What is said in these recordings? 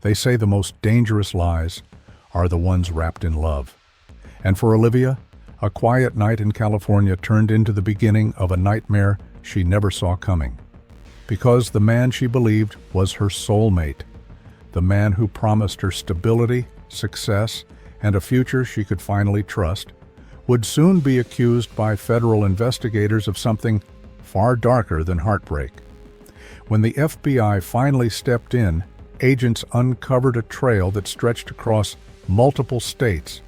They say the most dangerous lies are the ones wrapped in love. And for Olivia, a quiet night in California turned into the beginning of a nightmare she never saw coming. Because the man she believed was her soulmate, the man who promised her stability, success, and a future she could finally trust, would soon be accused by federal investigators of something far darker than heartbreak. When the FBI finally stepped in, agents uncovered a trail that stretched across multiple states.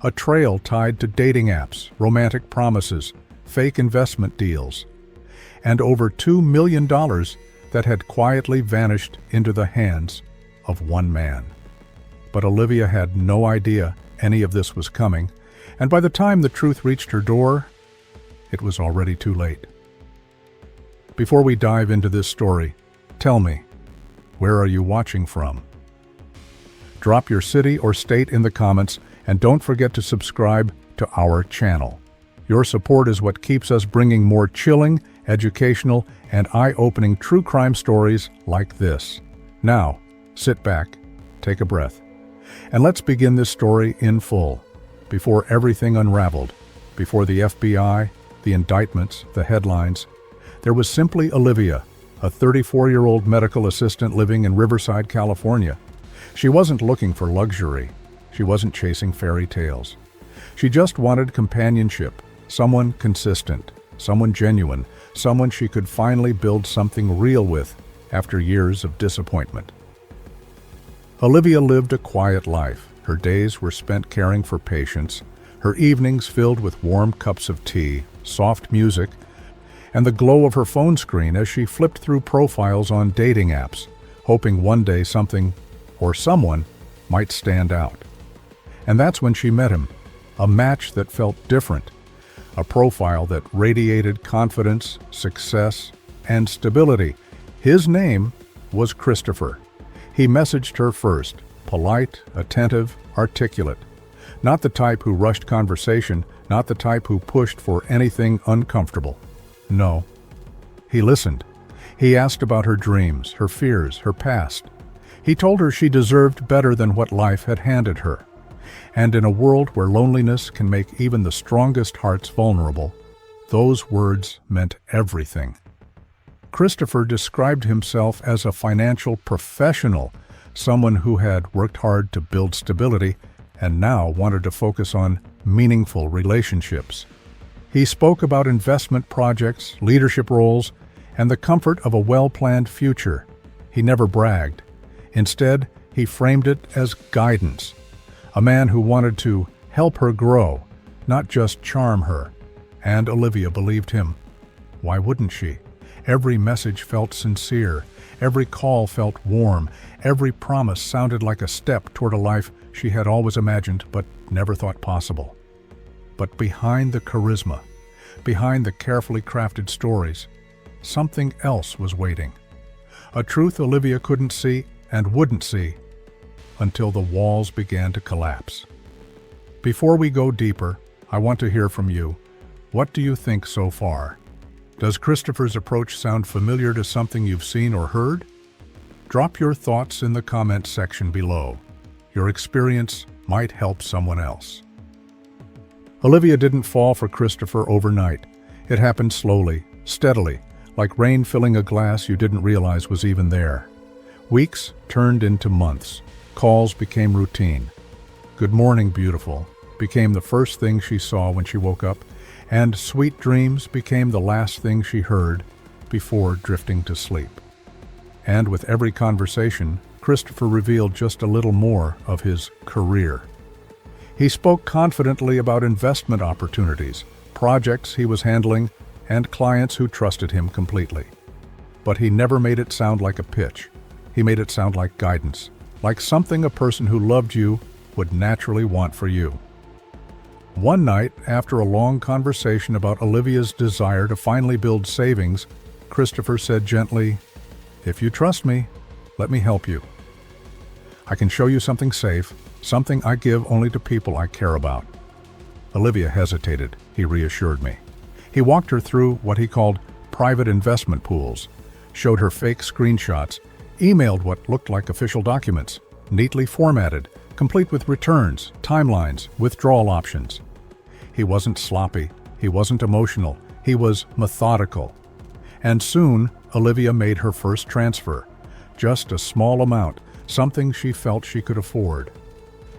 A trail tied to dating apps, romantic promises, fake investment deals, and over $2 million that had quietly vanished into the hands of one man. But Olivia had no idea any of this was coming, and by the time the truth reached her door, it was already too late. Before we dive into this story, tell me, where are you watching from? Drop your city or state in the comments, and don't forget to subscribe to our channel. Your support is what keeps us bringing more chilling, educational, and eye-opening true crime stories like this. Now, sit back, take a breath, and let's begin this story in full. Before everything unraveled, before the FBI, the indictments, the headlines, there was simply Olivia, a 34-year-old medical assistant living in Riverside, California. She wasn't looking for luxury. She wasn't chasing fairy tales. She just wanted companionship, someone consistent, someone genuine, someone she could finally build something real with after years of disappointment. Olivia lived a quiet life. Her days were spent caring for patients, her evenings filled with warm cups of tea, soft music, and the glow of her phone screen as she flipped through profiles on dating apps, hoping one day something or someone might stand out. And that's when she met him, a match that felt different, a profile that radiated confidence, success, and stability. His name was Christopher. He messaged her first, polite, attentive, articulate. Not the type who rushed conversation, not the type who pushed for anything uncomfortable. No. He listened. He asked about her dreams, her fears, her past. He told her she deserved better than what life had handed her. And in a world where loneliness can make even the strongest hearts vulnerable, those words meant everything. Christopher described himself as a financial professional, someone who had worked hard to build stability and now wanted to focus on meaningful relationships. He spoke about investment projects, leadership roles, and the comfort of a well-planned future. He never bragged. Instead, he framed it as guidance. A man who wanted to help her grow, not just charm her. And Olivia believed him. Why wouldn't she? Every message felt sincere. Every call felt warm. Every promise sounded like a step toward a life she had always imagined but never thought possible. But behind the charisma, behind the carefully crafted stories, something else was waiting. A truth Olivia couldn't see and wouldn't see until the walls began to collapse. Before we go deeper, I want to hear from you. What do you think so far? Does Christopher's approach sound familiar to something you've seen or heard? Drop your thoughts in the comments section below. Your experience might help someone else. Olivia didn't fall for Christopher overnight. It happened slowly, steadily, like rain filling a glass you didn't realize was even there. Weeks turned into months. Calls became routine. "Good morning, beautiful," became the first thing she saw when she woke up, and "sweet dreams" became the last thing she heard before drifting to sleep. And with every conversation, Christopher revealed just a little more of his career. He spoke confidently about investment opportunities, projects he was handling, and clients who trusted him completely. But he never made it sound like a pitch. He made it sound like guidance, like something a person who loved you would naturally want for you. One night, after a long conversation about Olivia's desire to finally build savings, Christopher said gently, "If you trust me, let me help you. I can show you something safe, something I give only to people I care about." Olivia hesitated. He reassured me. He walked her through what he called private investment pools, showed her fake screenshots, emailed what looked like official documents, neatly formatted, complete with returns, timelines, withdrawal options. He wasn't sloppy, he wasn't emotional, he was methodical. And soon, Olivia made her first transfer. Just a small amount, something she felt she could afford.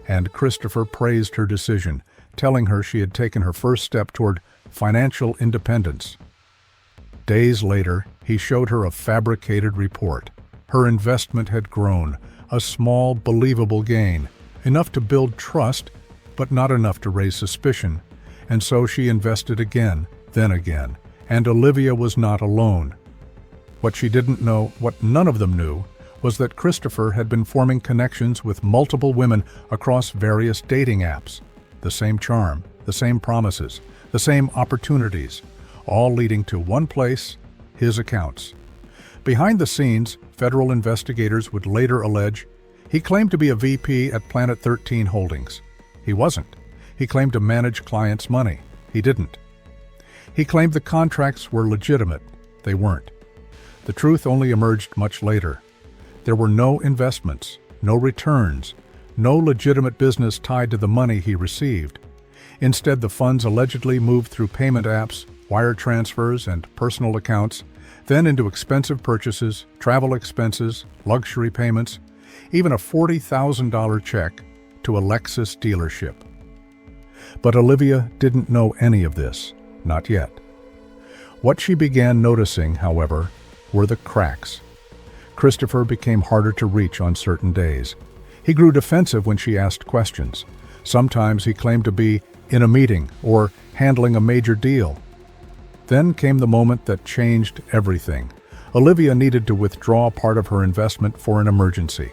And Christopher praised her decision, telling her she had taken her first step toward financial independence. Days later, he showed her a fabricated report. Her investment had grown, a small, believable gain, enough to build trust, but not enough to raise suspicion. And so she invested again, then again, and Olivia was not alone. What she didn't know, what none of them knew, was that Christopher had been forming connections with multiple women across various dating apps. The same charm, the same promises, the same opportunities, all leading to one place, his accounts. Behind the scenes, federal investigators would later allege he claimed to be a VP at Planet 13 Holdings. He wasn't. He claimed to manage clients' money. He didn't. He claimed the contracts were legitimate. They weren't. The truth only emerged much later. There were no investments, no returns, no legitimate business tied to the money he received. Instead, the funds allegedly moved through payment apps, wire transfers, and personal accounts, then into expensive purchases, travel expenses, luxury payments, even a $40,000 check to a Lexus dealership. But Olivia didn't know any of this, not yet. What she began noticing, however, were the cracks. Christopher became harder to reach on certain days. He grew defensive when she asked questions. Sometimes he claimed to be in a meeting or handling a major deal. Then came the moment that changed everything. Olivia needed to withdraw part of her investment for an emergency.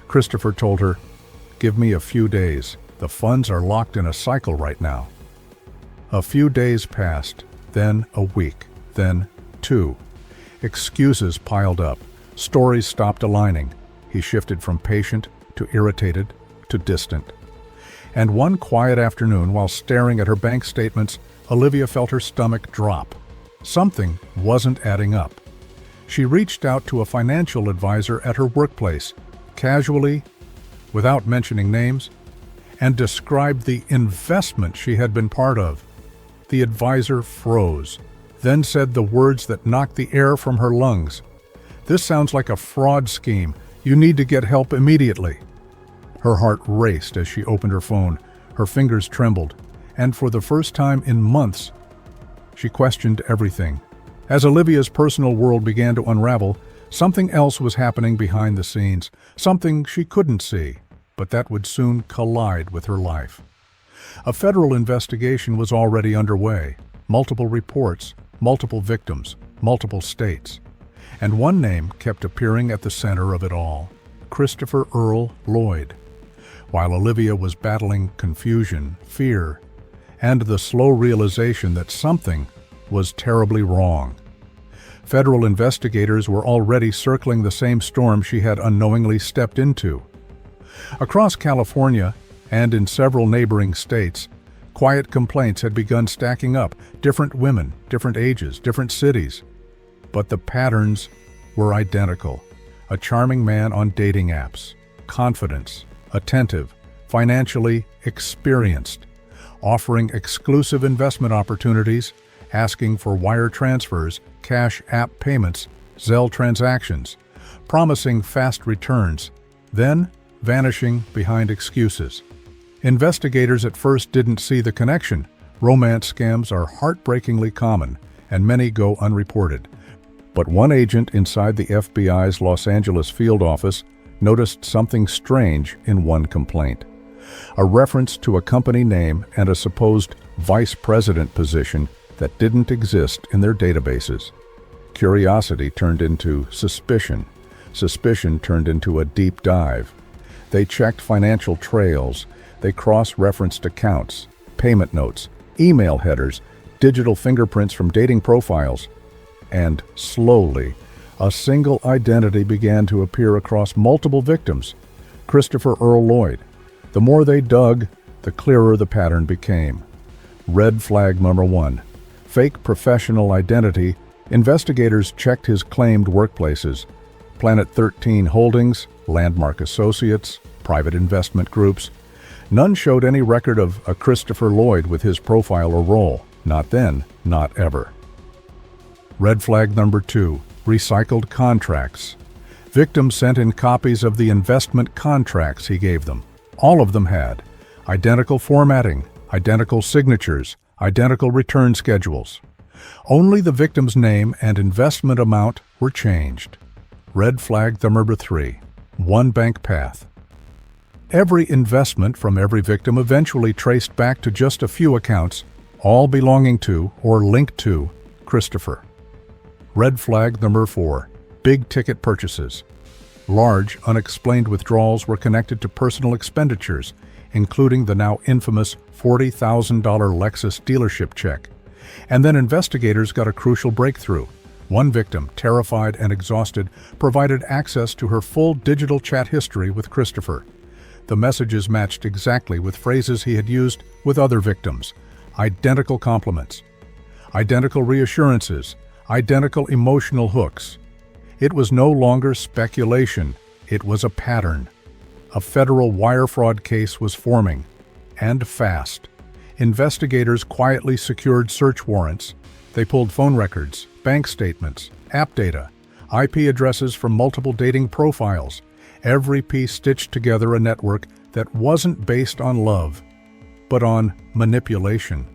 Christopher told her, "Give me a few days. The funds are locked in a cycle right now." A few days passed, then a week, then 2. Excuses piled up. Stories stopped aligning. He shifted from patient to irritated to distant. And one quiet afternoon, while staring at her bank statements, Olivia felt her stomach drop. Something wasn't adding up. She reached out to a financial advisor at her workplace, casually, without mentioning names, and described the investment she had been part of. The advisor froze, then said the words that knocked the air from her lungs. "This sounds like a fraud scheme. You need to get help immediately." Her heart raced as she opened her phone. Her fingers trembled, and for the first time in months, she questioned everything. As Olivia's personal world began to unravel, something else was happening behind the scenes, something she couldn't see, but that would soon collide with her life. A federal investigation was already underway. Multiple reports, multiple victims, multiple states. And one name kept appearing at the center of it all: Christopher Earl Lloyd. While Olivia was battling confusion, fear, and the slow realization that something was terribly wrong. Federal investigators were already circling the same storm she had unknowingly stepped into. Across California and in several neighboring states, quiet complaints had begun stacking up, different women, different ages, different cities. But the patterns were identical. A charming man on dating apps, confidence, attentive, financially experienced, offering exclusive investment opportunities, asking for wire transfers, cash app payments, Zelle transactions, promising fast returns, then vanishing behind excuses. Investigators at first didn't see the connection. Romance scams are heartbreakingly common, and many go unreported. But one agent inside the FBI's Los Angeles field office noticed something strange in one complaint. A reference to a company name and a supposed vice president position that didn't exist in their databases. Curiosity turned into suspicion. Suspicion turned into a deep dive. They checked financial trails. They cross-referenced accounts, payment notes, email headers, digital fingerprints from dating profiles. And slowly, a single identity began to appear across multiple victims: Christopher Earl Lloyd. The more they dug, the clearer the pattern became. Red flag number 1. Fake professional identity. Investigators checked his claimed workplaces, Planet 13 Holdings, Landmark Associates, private investment groups. None showed any record of a Christopher Lloyd with his profile or role. Not then, not ever. Red flag number 2, recycled contracts. Victims sent in copies of the investment contracts he gave them. All of them had identical formatting, identical signatures, identical return schedules. Only the victim's name and investment amount were changed. Red flag number 3, one bank path. Every investment from every victim eventually traced back to just a few accounts, all belonging to or linked to Christopher. Red flag number 4, big-ticket purchases. Large, unexplained withdrawals were connected to personal expenditures, including the now infamous $40,000 Lexus dealership check. And then investigators got a crucial breakthrough. One victim, terrified and exhausted, provided access to her full digital chat history with Christopher. The messages matched exactly with phrases he had used with other victims. Identical compliments, identical reassurances, identical emotional hooks. It was no longer speculation, it was a pattern. A federal wire fraud case was forming, and fast. Investigators quietly secured search warrants. They pulled phone records, bank statements, app data, IP addresses from multiple dating profiles. Every piece stitched together a network that wasn't based on love, but on manipulation.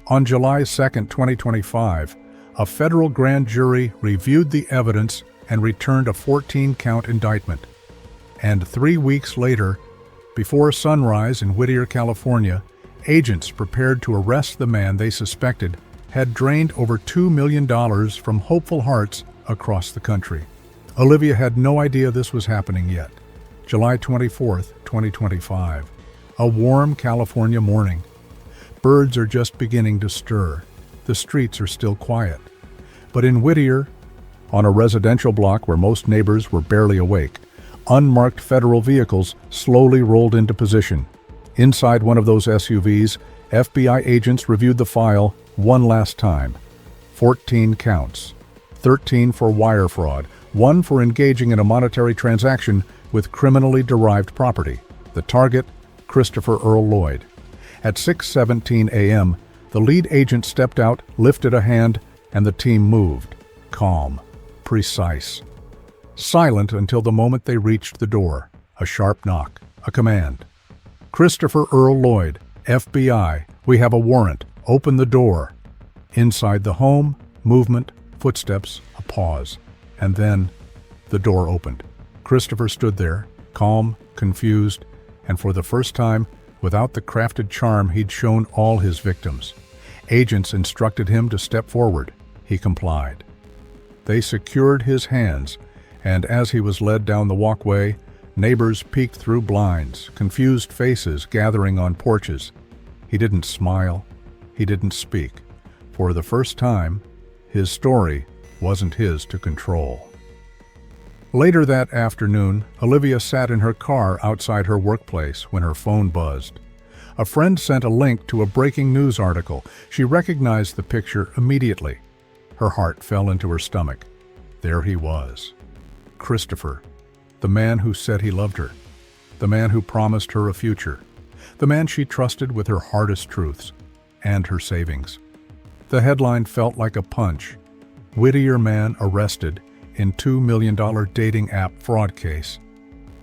On July 2, 2025, a federal grand jury reviewed the evidence and returned a 14-count indictment. And 3 weeks later, before sunrise in Whittier, California, agents prepared to arrest the man they suspected had drained over $2 million from hopeful hearts across the country. Olivia had no idea this was happening yet. July 24, 2025. A warm California morning. Birds are just beginning to stir. The streets are still quiet. But in Whittier, on a residential block where most neighbors were barely awake, unmarked federal vehicles slowly rolled into position. Inside one of those SUVs, FBI agents reviewed the file one last time. 14 counts. 13 for wire fraud, 1 for engaging in a monetary transaction with criminally derived property. The target, Christopher Earl Lloyd. At 6:17 a.m., the lead agent stepped out, lifted a hand, and the team moved. Calm, precise. Silent until the moment they reached the door. A sharp knock, a command. Christopher Earl Lloyd, FBI, we have a warrant. Open the door. Inside the home, movement, footsteps, a pause. And then, the door opened. Christopher stood there, calm, confused, and for the first time, without the crafted charm he'd shown all his victims. Agents instructed him to step forward. He complied. They secured his hands, and as he was led down the walkway, neighbors peeked through blinds, confused faces gathering on porches. He didn't smile. He didn't speak. For the first time, his story wasn't his to control. Later that afternoon, Olivia sat in her car outside her workplace when her phone buzzed. A friend sent a link to a breaking news article. She recognized the picture immediately. Her heart fell into her stomach. There he was. Christopher, the man who said he loved her, the man who promised her a future, the man she trusted with her hardest truths and her savings. The headline felt like a punch. Whittier man arrested in $2 million dating app fraud case.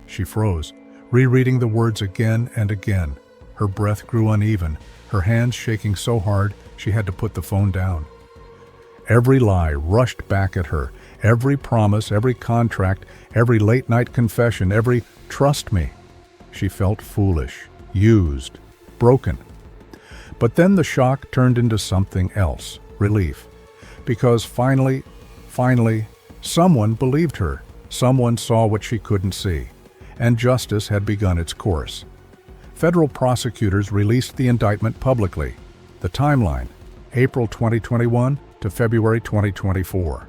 She froze, rereading the words again and again. Her breath grew uneven, her hands shaking so hard she had to put the phone down. Every lie rushed back at her, every promise, every contract, every late-night confession, every "trust me." She felt foolish, used, broken. But then the shock turned into something else, relief. Because finally, someone believed her. Someone saw what she couldn't see. And justice had begun its course. Federal prosecutors released the indictment publicly. The timeline, April 2021 to February 2024.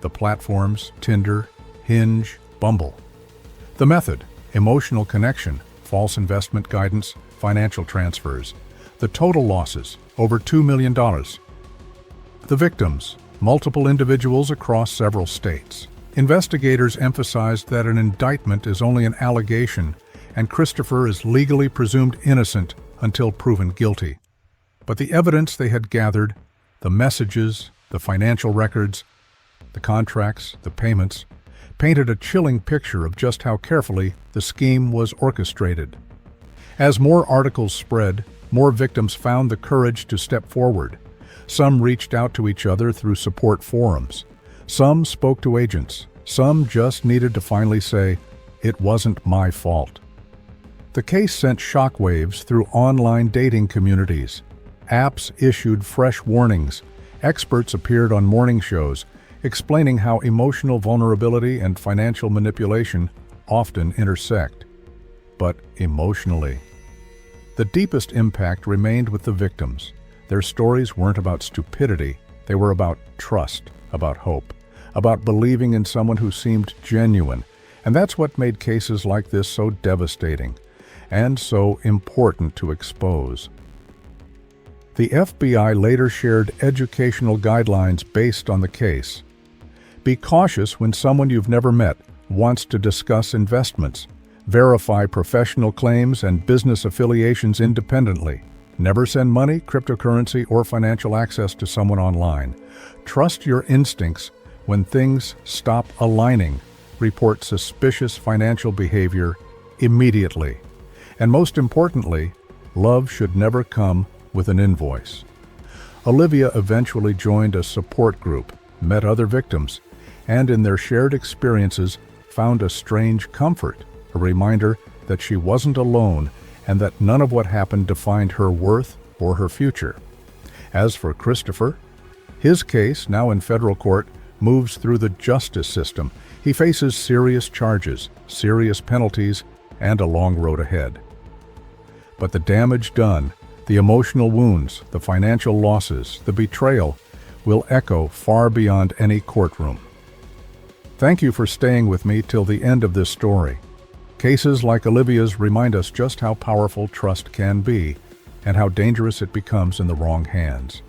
The platforms, Tinder, Hinge, Bumble. The method, emotional connection, false investment guidance, financial transfers. The total losses, over $2 million. The victims, multiple individuals across several states. Investigators emphasized that an indictment is only an allegation, and Christopher is legally presumed innocent until proven guilty. But the evidence they had gathered, the messages, the financial records, the contracts, the payments, painted a chilling picture of just how carefully the scheme was orchestrated. As more articles spread, more victims found the courage to step forward. Some reached out to each other through support forums. Some spoke to agents. Some just needed to finally say, "It wasn't my fault." The case sent shockwaves through online dating communities. Apps issued fresh warnings. Experts appeared on morning shows, explaining how emotional vulnerability and financial manipulation often intersect. But emotionally, the deepest impact remained with the victims. Their stories weren't about stupidity, they were about trust, about hope, about believing in someone who seemed genuine. And that's what made cases like this so devastating and so important to expose. The FBI later shared educational guidelines based on the case. Be cautious when someone you've never met wants to discuss investments. Verify professional claims and business affiliations independently. Never send money, cryptocurrency, or financial access to someone online. Trust your instincts when things stop aligning. Report suspicious financial behavior immediately. And most importantly, love should never come with an invoice. Olivia eventually joined a support group, met other victims, and in their shared experiences found a strange comfort, a reminder that she wasn't alone and that none of what happened defined her worth or her future. As for Christopher, his case, now in federal court, moves through the justice system. He faces serious charges, serious penalties, and a long road ahead. But the damage done, the emotional wounds, the financial losses, the betrayal, will echo far beyond any courtroom. Thank you for staying with me till the end of this story. Cases like Olivia's remind us just how powerful trust can be and how dangerous it becomes in the wrong hands.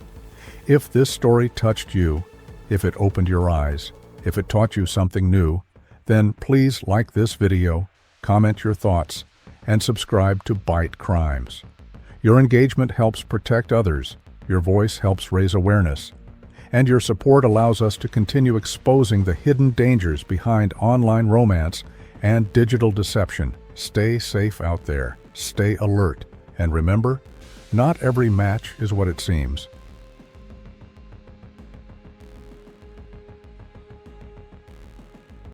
If this story touched you, if it opened your eyes, if it taught you something new, then please like this video, comment your thoughts, and subscribe to BYTE Crimes. Your engagement helps protect others, your voice helps raise awareness, and your support allows us to continue exposing the hidden dangers behind online romance and digital deception. Stay safe out there, stay alert, and remember, not every match is what it seems.